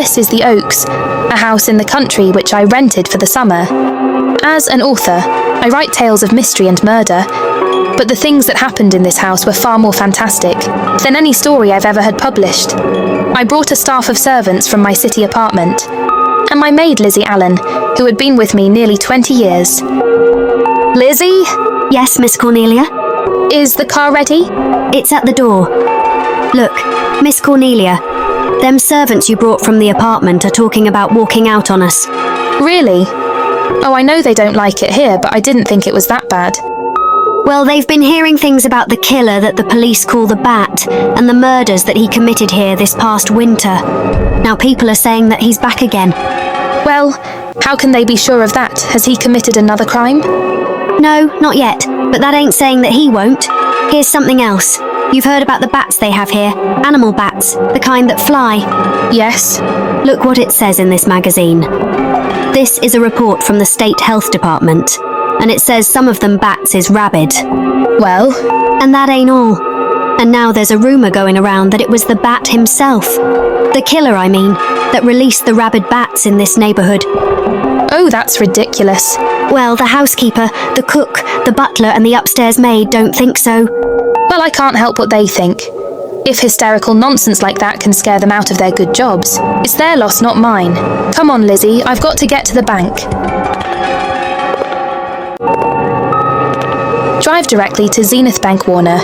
This is the Oaks, a house in the country which I rented for the summer. As an author, I write tales of mystery and murder, but the things that happened in this house were far more fantastic than any story I've ever had published. I brought a staff of servants from my city apartment, and my maid Lizzie Allen, who had been with me nearly 20 years. Lizzie? Yes, Miss Cornelia? Is the car ready? It's at the door. Look, Miss Cornelia, them servants you brought from the apartment are talking about walking out on us. Really? Oh, I know they don't like it here, but I didn't think it was that bad. Well, they've been hearing things about the killer that the police call the Bat and the murders that he committed here this past winter. Now people are saying that he's back again. Well, how can they be sure of that? Has he committed another crime? No, not yet, but that ain't saying that he won't. Here's something else. You've heard about the bats they have here, animal bats, the kind that fly. Yes. Look what it says in this magazine. This is a report from the State Health Department, and it says some of them bats is rabid. Well? And that ain't all. And now there's a rumour going around that it was the Bat himself, the killer I mean, that released the rabid bats in this neighbourhood. Oh, that's ridiculous. Well, the housekeeper, the cook, the butler and the upstairs maid don't think so. Well, I can't help what they think. If hysterical nonsense like that can scare them out of their good jobs, it's their loss, not mine. Come on, Lizzie, I've got to get to the bank. Drive directly to Zenith Bank, Warner.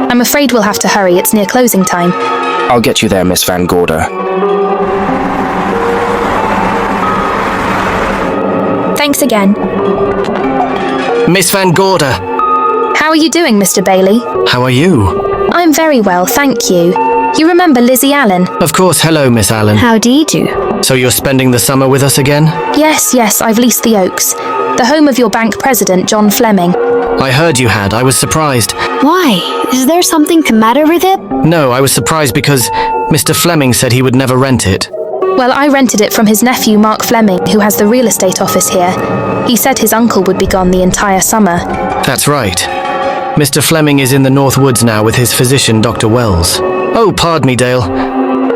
I'm afraid we'll have to hurry, it's near closing time. I'll get you there, Miss Van Gorder. Thanks again. Miss Van Gorder! How are you doing, Mr. Bailey? How are you? I'm very well, thank you. You remember Lizzie Allen? Of course, hello, Miss Allen. How do you do? So you're spending the summer with us again? Yes, I've leased the Oaks, the home of your bank president, John Fleming. I heard you had. I was surprised. Why? Is there something the matter with it? No, I was surprised because Mr. Fleming said he would never rent it. Well, I rented it from his nephew, Mark Fleming, who has the real estate office here. He said his uncle would be gone the entire summer. That's right. Mr. Fleming is in the North Woods now with his physician, Dr. Wells. Oh, pardon me, Dale.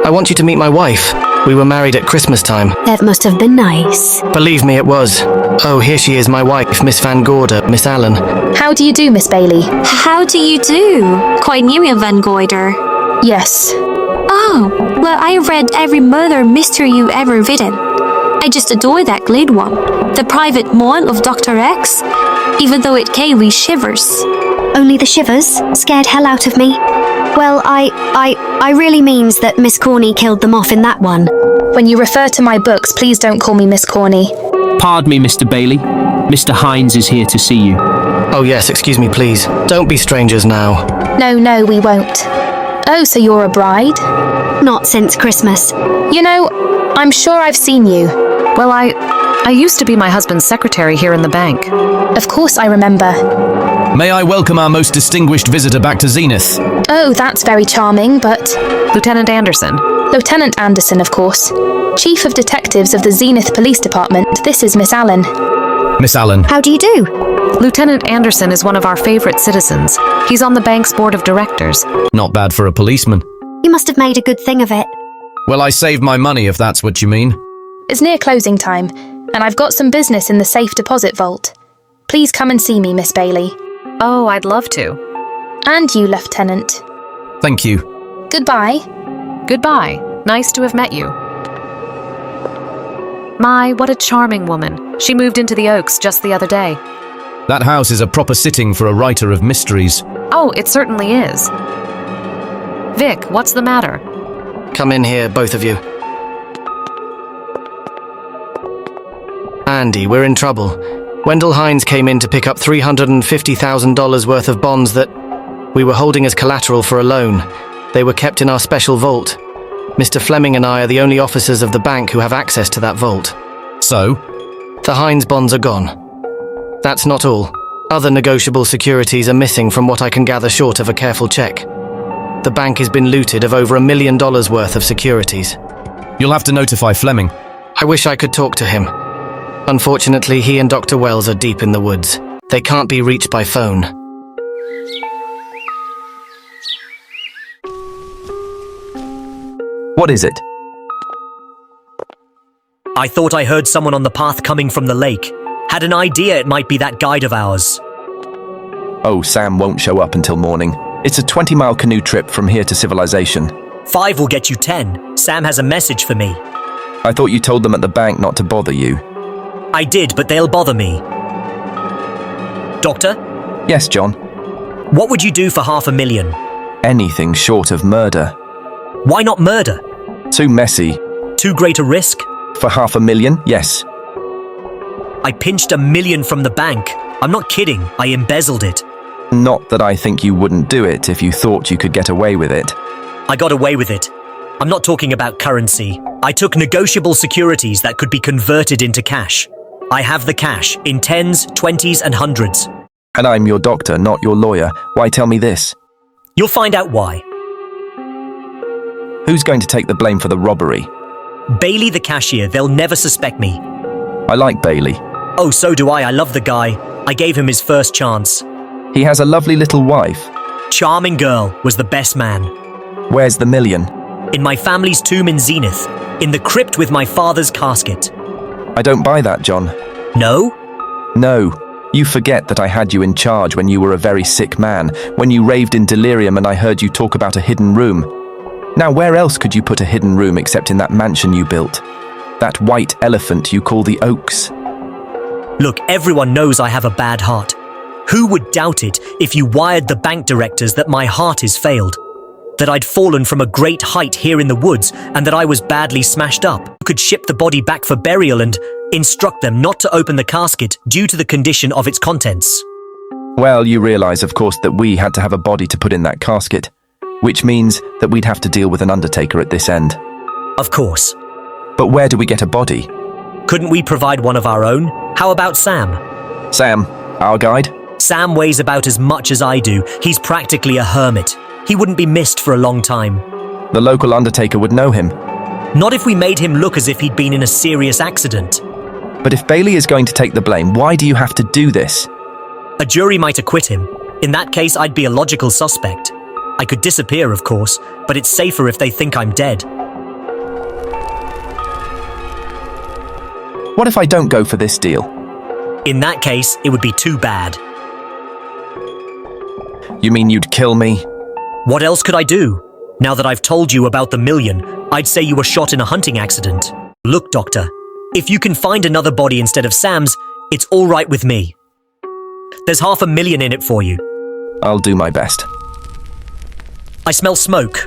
I want you to meet my wife. We were married at Christmas time. That must have been nice. Believe me, it was. Oh, here she is, my wife, Miss Van Gorder, Miss Allen. How do you do, Miss Bailey? How do you do? Quite new in Van Goyder. Yes. Oh, well, I read every murder mystery you ever written. I just adore that Glade one. The Private Moil of Dr. X, even though it gave me shivers. Only the shivers? Scared hell out of me? Well, I really means that Miss Corney killed them off in that one. When you refer to my books, please don't call me Miss Corney. Pardon me, Mr. Bailey. Mr. Hines is here to see you. Oh yes, excuse me, please. Don't be strangers now. No, we won't. Oh, so you're a bride? Not since Christmas. You know, I'm sure I've seen you. Well, I used to be my husband's secretary here in the bank. Of course I remember. May I welcome our most distinguished visitor back to Zenith? Oh, that's very charming, but... Lieutenant Anderson. Lieutenant Anderson, of course. Chief of Detectives of the Zenith Police Department. This is Miss Allen. Miss Allen. How do you do? Lieutenant Anderson is one of our favorite citizens. He's on the bank's board of directors. Not bad for a policeman. You must have made a good thing of it. Well, I saved my money, if that's what you mean. It's near closing time, and I've got some business in the safe deposit vault. Please come and see me, Miss Bailey. Oh, I'd love to. And you, Lieutenant. Thank you. Goodbye. Goodbye. Nice to have met you. My, what a charming woman. She moved into the Oaks just the other day. That house is a proper sitting for a writer of mysteries. Oh, it certainly is. Vic, what's the matter? Come in here, both of you. Andy, we're in trouble. Wendell Hines came in to pick up $350,000 worth of bonds that we were holding as collateral for a loan. They were kept in our special vault. Mr. Fleming and I are the only officers of the bank who have access to that vault. So? The Hines bonds are gone. That's not all. Other negotiable securities are missing from what I can gather short of a careful check. The bank has been looted of over $1 million worth of securities. You'll have to notify Fleming. I wish I could talk to him. Unfortunately, he and Dr. Wells are deep in the woods. They can't be reached by phone. What is it? I thought I heard someone on the path coming from the lake. Had an idea it might be that guide of ours. Oh, Sam won't show up until morning. It's a 20-mile canoe trip from here to civilization. 5 will get you 10. Sam has a message for me. I thought you told them at the bank not to bother you. I did, but they'll bother me. Doctor? Yes, John. What would you do for $500,000? Anything short of murder. Why not murder? Too messy. Too great a risk? For $500,000, yes. I pinched $1 million from the bank. I'm not kidding, I embezzled it. Not that I think you wouldn't do it if you thought you could get away with it. I got away with it. I'm not talking about currency. I took negotiable securities that could be converted into cash. I have the cash in 10s, 20s, and 100s. And I'm your doctor, not your lawyer. Why tell me this? You'll find out why. Who's going to take the blame for the robbery? Bailey the cashier, they'll never suspect me. I like Bailey. Oh, so do I love the guy. I gave him his first chance. He has a lovely little wife. Charming girl, was the best man. Where's the $1 million? In my family's tomb in Zenith, in the crypt with my father's casket. I don't buy that, John. No? No. You forget that I had you in charge when you were a very sick man, when you raved in delirium and I heard you talk about a hidden room. Now, where else could you put a hidden room except in that mansion you built? That white elephant you call the Oaks. Look, everyone knows I have a bad heart. Who would doubt it if you wired the bank directors that my heart is failed? That I'd fallen from a great height here in the woods and that I was badly smashed up? You could ship the body back for burial and instruct them not to open the casket due to the condition of its contents. Well, you realize, of course, that we had to have a body to put in that casket, which means that we'd have to deal with an undertaker at this end. Of course. But where do we get a body? Couldn't we provide one of our own? How about Sam? Sam, our guide? Sam weighs about as much as I do. He's practically a hermit. He wouldn't be missed for a long time. The local undertaker would know him. Not if we made him look as if he'd been in a serious accident. But if Bailey is going to take the blame, why do you have to do this? A jury might acquit him. In that case, I'd be a logical suspect. I could disappear, of course, but it's safer if they think I'm dead. What if I don't go for this deal? In that case, it would be too bad. You mean you'd kill me? What else could I do? Now that I've told you about the $1 million, I'd say you were shot in a hunting accident. Look, Doctor, if you can find another body instead of Sam's, it's all right with me. There's $500,000 in it for you. I'll do my best. I smell smoke.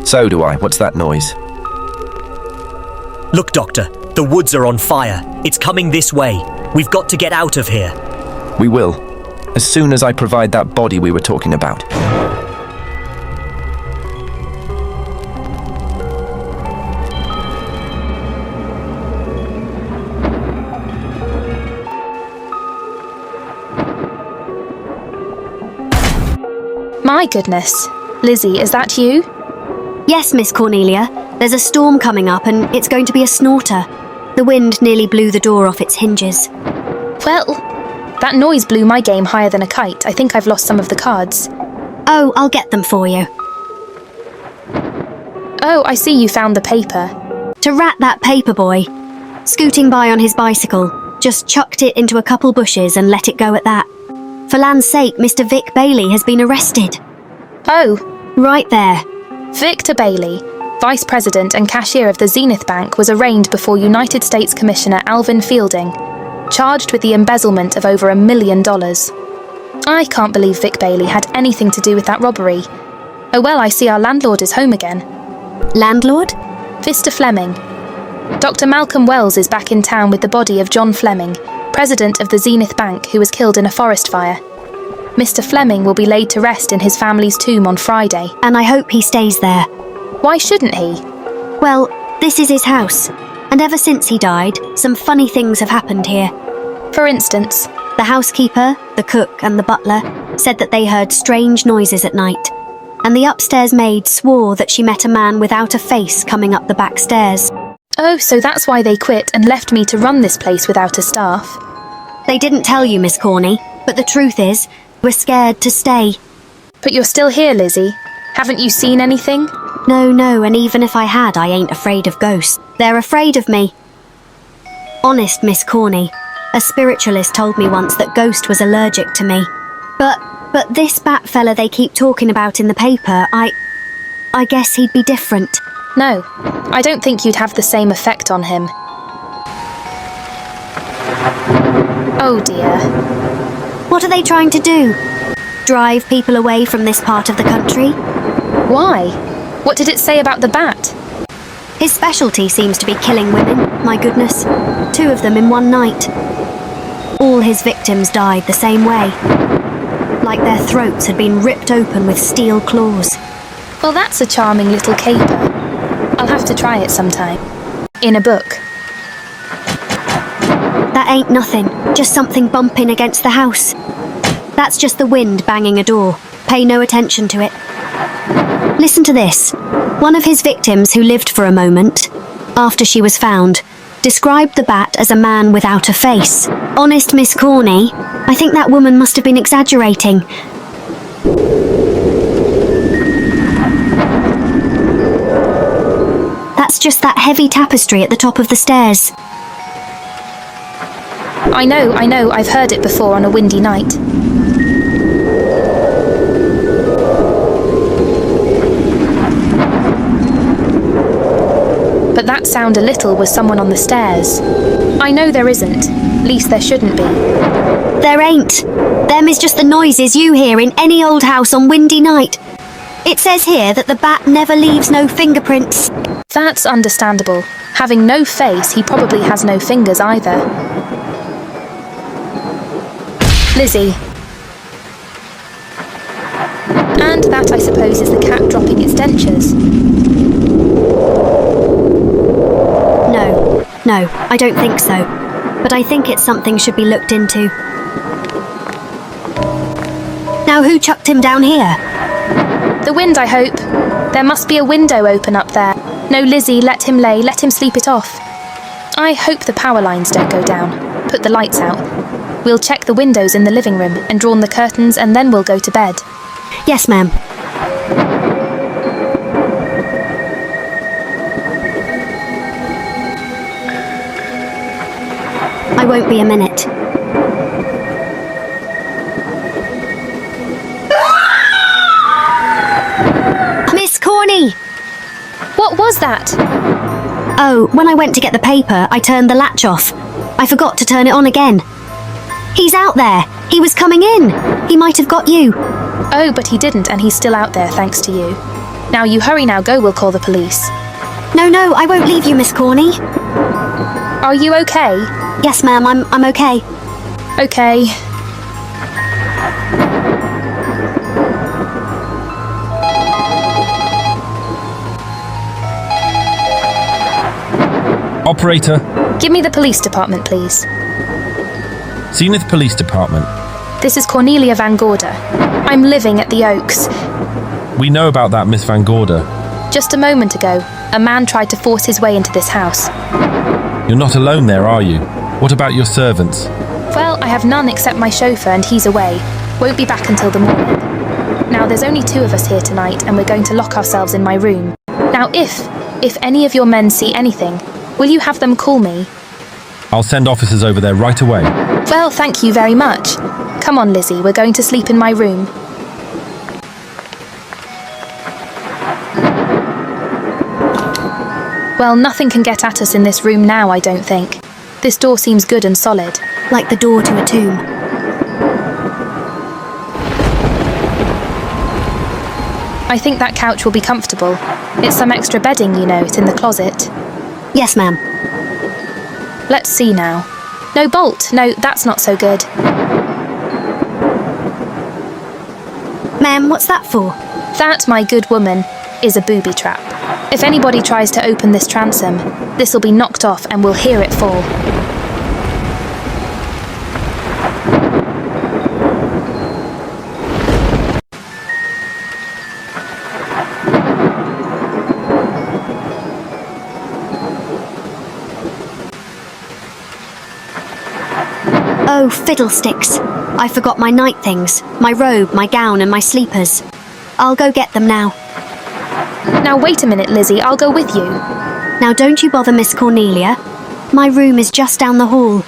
So do I. What's that noise? Look, Doctor, the woods are on fire. It's coming this way. We've got to get out of here. We will, as soon as I provide that body we were talking about. My goodness. Lizzie, is that you? Yes, Miss Cornelia. There's a storm coming up and it's going to be a snorter. The wind nearly blew the door off its hinges. Well, that noise blew my game higher than a kite. I think I've lost some of the cards. Oh, I'll get them for you. Oh, I see you found the paper. To rat that paper boy. Scooting by on his bicycle, just chucked it into a couple bushes and let it go at that. For land's sake, Mr. Vic Bailey has been arrested. Oh, Right there. Victor Bailey, Vice President and Cashier of the Zenith Bank, was arraigned before United States Commissioner Alvin Fielding, charged with the embezzlement of over $1 million. I can't believe Vic Bailey had anything to do with that robbery. Oh well, I see our landlord is home again. Landlord? Mr. Fleming. Dr. Malcolm Wells is back in town with the body of John Fleming, President of the Zenith Bank, who was killed in a forest fire. Mr. Fleming will be laid to rest in his family's tomb on Friday. And I hope he stays there. Why shouldn't he? Well, this is his house. And ever since he died, some funny things have happened here. For instance, The housekeeper, the cook and the butler said that they heard strange noises at night. And the upstairs maid swore that she met a man without a face coming up the back stairs. oh, so that's why they quit and left me to run this place without a staff. They didn't tell you, Miss Corney, but the truth is, we're scared to stay. But you're still here, Lizzie. Haven't you seen anything? No, and even if I had, I ain't afraid of ghosts. They're afraid of me. Honest Miss Corney. A spiritualist told me once that Ghost was allergic to me. But this bat fella they keep talking about in the paper, I guess he'd be different. No, I don't think you'd have the same effect on him. Oh dear. What are they trying to do? Drive people away from this part of the country? Why? What did it say about the bat? His specialty seems to be killing women, my goodness. 2 of them in one night. All his victims died the same way. Like their throats had been ripped open with steel claws. Well, that's a charming little caper. I'll have to try it sometime. In a book. That ain't nothing, just something bumping against the house. That's just the wind banging a door. Pay no attention to it. Listen to this. One of his victims who lived for a moment, after she was found, described the bat as a man without a face. Honest Miss Corney, I think that woman must have been exaggerating. That's just that heavy tapestry at the top of the stairs. I know, I've heard it before on a windy night. But that sound a little was someone on the stairs. I know there isn't. Least there shouldn't be. There ain't. Them is just the noises you hear in any old house on windy night. It says here that the bat never leaves no fingerprints. That's understandable. Having no face, he probably has no fingers either. Lizzie. And that, I suppose, is the cat dropping its dentures. No, I don't think so. But I think it's something should be looked into. Now who chucked him down here? The wind, I hope. There must be a window open up there. No, Lizzie, let him lay, let him sleep it off. I hope the power lines don't go down. Put the lights out. We'll check the windows in the living room and drawn the curtains, and then we'll go to bed. Yes, ma'am. I won't be a minute. Miss Corney! What was that? Oh, when I went to get the paper, I turned the latch off. I forgot to turn it on again. He's out there. He was coming in. He might have got you. Oh, but he didn't, and he's still out there, thanks to you. Now you hurry now, go, we'll call the police. No, I won't leave you, Miss Corney. Are you okay? Yes, ma'am, I'm okay. Okay. Operator. Give me the police department, please. Zenith Police Department. This is Cornelia Van Gorder. I'm living at the Oaks. We know about that, Miss Van Gorder. Just a moment ago, a man tried to force his way into this house. You're not alone there, are you? What about your servants? Well, I have none except my chauffeur, and he's away. Won't be back until the morning. Now, there's only 2 of us here tonight, and we're going to lock ourselves in my room. Now, if any of your men see anything, will you have them call me? I'll send officers over there right away. Well, thank you very much. Come on, Lizzie, we're going to sleep in my room. Well, nothing can get at us in this room now, I don't think. This door seems good and solid. Like the door to a tomb. I think that couch will be comfortable. It's some extra bedding, you know, it's in the closet. Yes, ma'am. Let's see now. No bolt. No, that's not so good. Ma'am, what's that for? That, my good woman, is a booby trap. If anybody tries to open this transom, this'll be knocked off and we'll hear it fall. Oh, fiddlesticks. I forgot my night things. My robe, my gown, and my sleepers. I'll go get them now. Now wait a minute, Lizzie, I'll go with you. Now don't you bother Miss Cornelia. My room is just down the hall.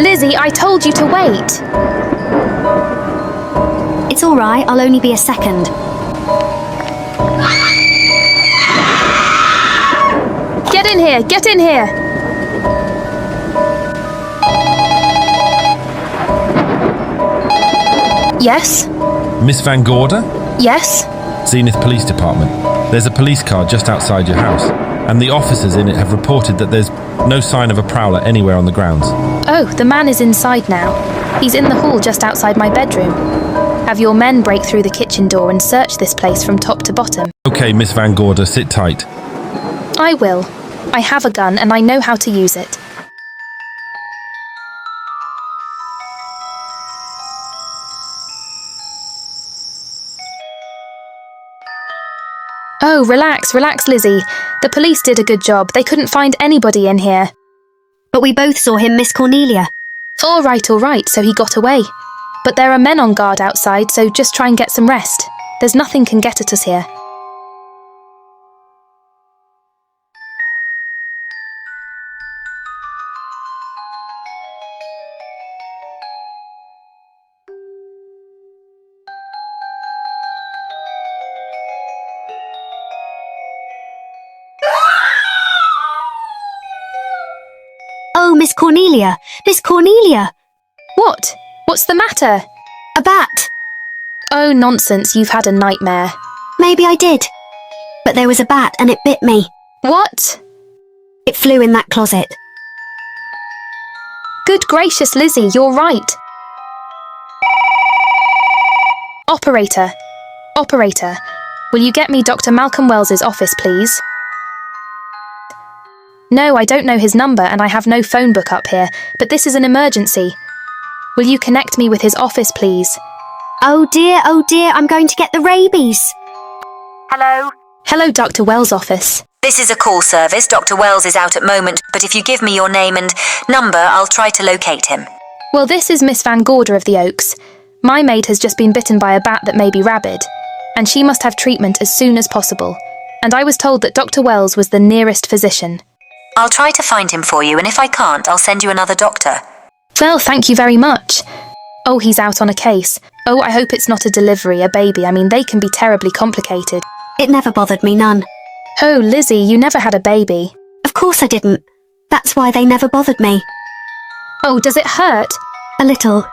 Lizzie, I told you to wait. It's all right, I'll only be a second. Get in here, get in here. Yes? Miss Van Gorder? Yes? Zenith Police Department. There's a police car just outside your house, and the officers in it have reported that there's no sign of a prowler anywhere on the grounds. Oh, the man is inside now. He's in the hall just outside my bedroom. Have your men break through the kitchen door and search this place from top to bottom. Okay, Miss Van Gorder, sit tight. I will. I have a gun and I know how to use it. Oh, relax, Lizzie. The police did a good job. They couldn't find anybody in here. But we both saw him miss Cornelia. All right, so he got away. But there are men on guard outside, so just try and get some rest. There's nothing can get at us here. Oh, Miss Cornelia! Miss Cornelia! What? What's the matter? A bat! Oh, nonsense, you've had a nightmare. Maybe I did. But there was a bat and it bit me. What? It flew in that closet. Good gracious, Lizzie, you're right. Operator, will you get me Dr. Malcolm Wells's office, please? No, I don't know his number and I have no phone book up here, but this is an emergency. Will you connect me with his office, please? Oh dear, I'm going to get the rabies. Hello? Hello, Dr. Wells' office. This is a call service. Dr. Wells is out at moment, but if you give me your name and number, I'll try to locate him. Well, this is Miss Van Gorder of the Oaks. My maid has just been bitten by a bat that may be rabid, and she must have treatment as soon as possible. And I was told that Dr. Wells was the nearest physician. I'll try to find him for you, and if I can't, I'll send you another doctor. Well, thank you very much. Oh, he's out on a case. Oh, I hope it's not a delivery, a baby. I mean, they can be terribly complicated. It never bothered me none. Oh, Lizzie, you never had a baby. Of course I didn't. That's why they never bothered me. Oh, does it hurt? A little.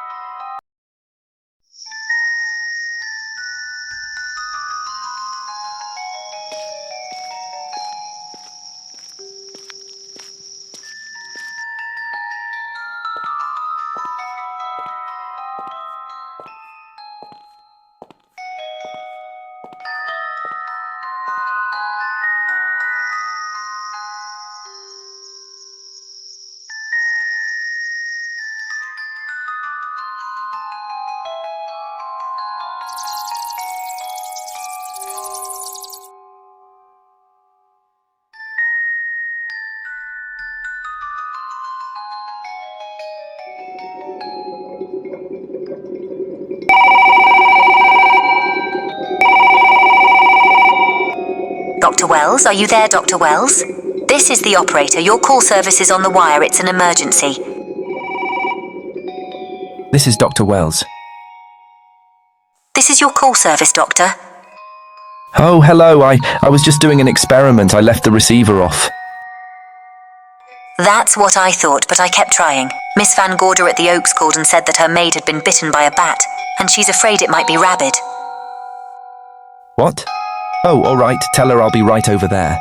Dr. Wells, are you there, Dr. Wells? This is the operator. Your call service is on the wire. It's an emergency. This is Dr. Wells. This is your call service, Doctor. Oh, hello. I was just doing an experiment. I left the receiver off. That's what I thought, but I kept trying. Miss Van Gorder at the Oaks called and said that her maid had been bitten by a bat, and she's afraid it might be rabid. What? Oh, all right. Tell her I'll be right over there.